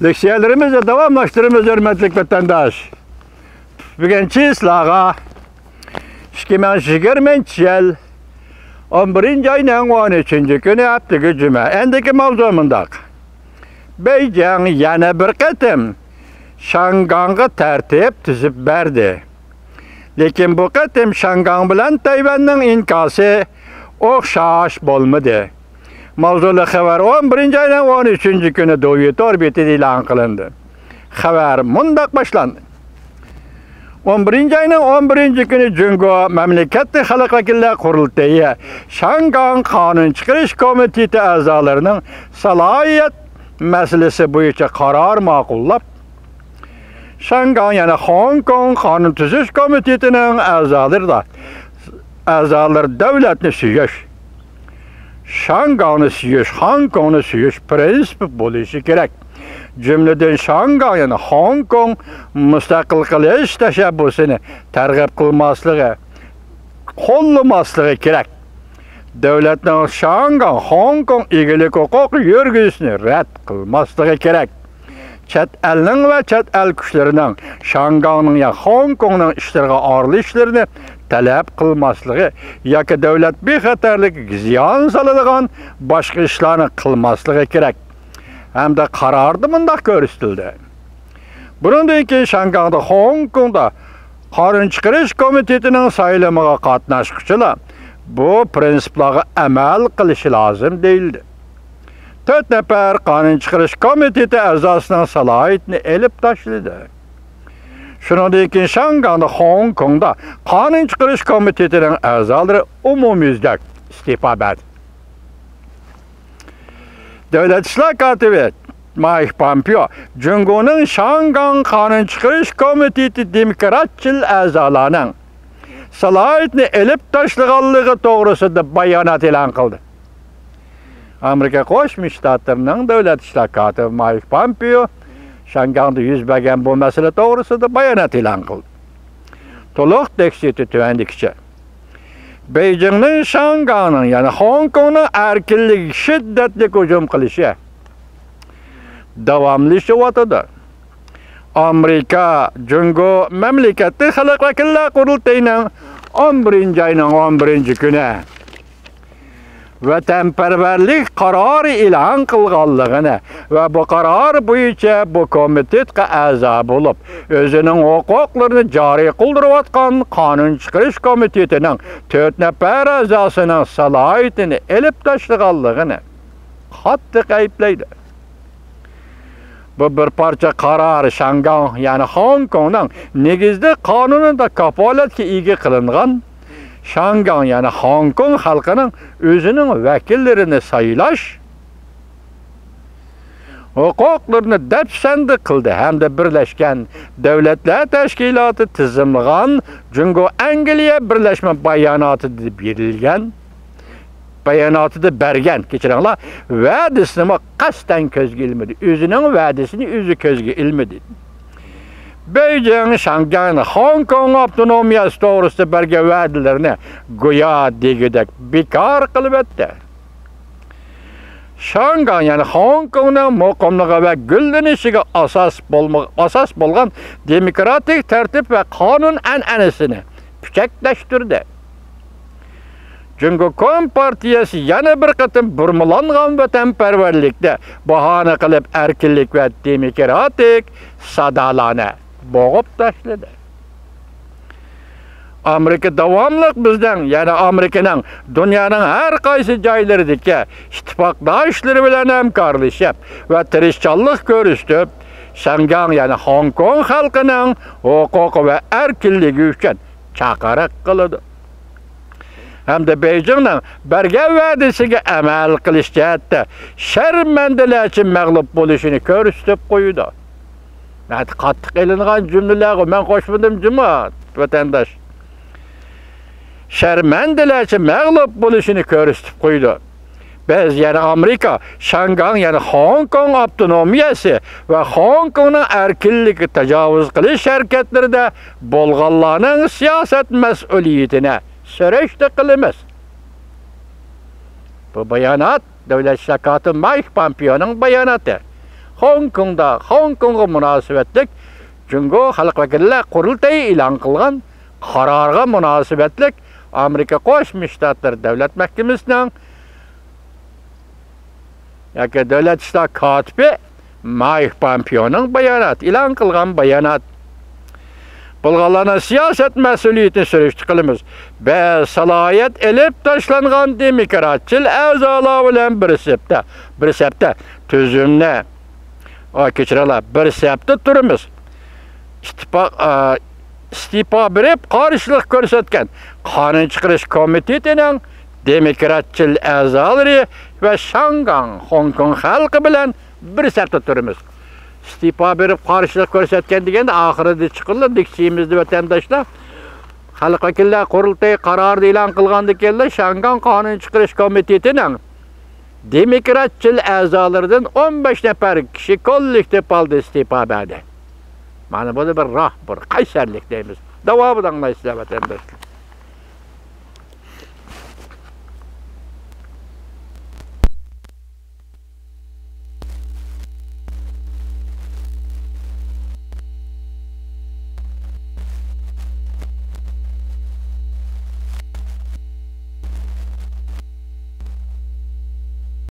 Leksiyalarımızı davamlaştırımız hürmetlik vatandaş. Bugünkü islaha 2020 yıl 11. ayının 13. günü haftaga cuma. Endiki mavzumundaq. Beijing yana bir qatim Şangang'a tertip tuzib berdi. Lekin bu qatim Şangang bilan Tayvanning inkası o'xshash bo'lmadi. Mavzuli xabar 11. ayning 13. kuni Dovyut orbitida e'lon qilindi. Xabar mundaq boshlandi. 11. ayning 11. kuni Jungo mamlakati xalq vakillar qurultayi Şangang qonun chiqarish komiteti a'zolarining salohiyat masalasi bo'yicha qaror ma'qullab, Şangang yana Hong Kong qonun tuzish komitetining a'zolari davlatni suyish, Şangangni suyish, Hong Kongni suyish prinsipi bo'lishi kerak. Cümleden Şangay yani Hong Kong müstakil qilish tashabbusini targ'ib qilmasligi, qo'llamaslig'i kerak. Davlatning Şangay, Hong Kong egilik huquq yurgizishini rad qilmasligi kerak. Chet elning va chet el kuchlarining Şangayning ya Hong Kongning ishlariga aralashishlarini talab qilmasligi yoki davlat bexatarligiga ziyon soladigan boshqa ishlarni qilmasligi kerak. Hem de karardı mındaq ko'rsatildi. Bundan keyin Şangangda Hong Kongda qonun chiqarish komitetining saylamiga qatnashuvchilar bu prinsiplarga amal qilishi lozim deyildi. 4 nafar qonun chiqarish komiteti a'zosining salohiyatini elib tashladi. Shundan keyin Şangangda Hong Kongda qonun chiqarish komitetining a'zolari umumyuzda iste'fo berdi. Devlet İşler Katibi Mike Pompeo, Jungo'nun Şangang qonun chiqarish komiteti demokratçıl a'zolarining salohiyatini elib tashlaganligi to'g'risida bayonot e'lon qildi. Amerika Qo'shma Shtatlarining Davlat ishlar kotibi Mike Pompeo Şangangda yuz bergan bu masala to'g'risida bayonot e'lon qildi. To'liq teksti tuvandikicha. Beijingning Şangangning yani Hong Kongning erkinligiga shiddatli hujum qilishi davomlashyapti. Amerika Jungo mamlakati xalq vakillar qurultayining 11. ayning 11. kuni vatanparvarlik qarori e'lon qilganligini va bu qaror bo'yicha bu komitetga a'zo bo'lib, o'zining huquqlarini joriy qildirayotgan qonun chiqarish komitetining 4 nafar a'zosining salohiyatini elib tashlaganligini qattiq ayblaydi. Bu bir parcha qaror Şangang yani Hong Kongning negizda qonunida kafolatga ega qilingan Şangay yani Hong Kong xalqining o'zining vakillarini saylash huquqlarini dafsanda qildi hamda Birlashgan Davlatlar Tashkiloti tizimlagan Jungo Angliya birlashma bayonotida berilgan bergan kechiringlar va'dasini qasdan ko'zga ilmadi, o'zining va'dasini o'zi ko'zga ilmadi. Beijing Şangayni Hong Kong avtonomiyasi to'g'risida bergan va'dalarini go'yo degidek bekor qilib o'tdi. Şangay yani Hong Kongning muqimligi va gullanishiga asos bo'lgan demokratik tartib va qonun an'anasini kuchaklashtirdi. Jungo Kompartiyasi yana bir qatim burmalangan vatanparvarlikda bahona qilib erkinlik va demokratik sadolarni bo'g'ib tashladi. Amerika davomli bizdan, ya'ni Amerikaning dunyoning har qaysi joylaridagi ittifoqdoshlari bilan hamkorlashib va tirishchanlik ko'rsatib, Şangay ya'ni Hong Kong xalqining huquqi va erkinligi uchun chaqiriq qiladi. Hamda Beijingning bergan va'dasiga amal qilish jihatda sharmandalarcha mag'lub bo'lishini ko'rsatib qo'ydi. Qattiq elingan jumlalarga men qo'shmadim jimoat vatandosh. Sharmandalarcha mag'lub bo'lishini ko'rsatib qo'ydi. Biz yani Amerika, Şangay yani Hong Kong avtonomiyasi va Hong Kongning erkinligiga tajovuz qilish harakatlarida bo'lganlarning siyosat mas'uliyatini so'rashda qilamiz. Bu bayonot Davlat ishlar kotibi Mike Pompeoning bayonoti. Hong Kongga münasibetlik Cungo Halk Vekiller Kurultayı e'lon qilgan qarorga münasibetlik Amerika Qo'shma Shtatlar Davlat Mahkamasining yoki Davlat ishlar kotibi Mike Pompeo'ning bayonot e'lon qilgan bayonot. Bulgarlarning siyaset mas'uliyatini surishti qilamiz. Ve salohiyat elib tashlangan demokratçıl a'zolar bilan bir septe tuzumni kechiralar, bir septe turimiz. İstifa berib qarshilik ko'rsatgan Qonun chiqarish komitetining demokratçıl a'zolari ve Shangang, Hong Kong xalqi bilan bir septe turimiz. İstifa berib qarshilik ko'rsatgan deganda oxirida chiqildi dikchimizni vatandoshlar Xalq vakillar qurultayı qarorni e'lon qilgandikanlar Shangang Qonun chiqarish komitetining demokratçıl a'zolaridan 15 nafar kishi kollektiv holda istifa berdi. Mana bu bir bir qaysarlik deymiz. Davomida anglaysizlar vatandoshlar.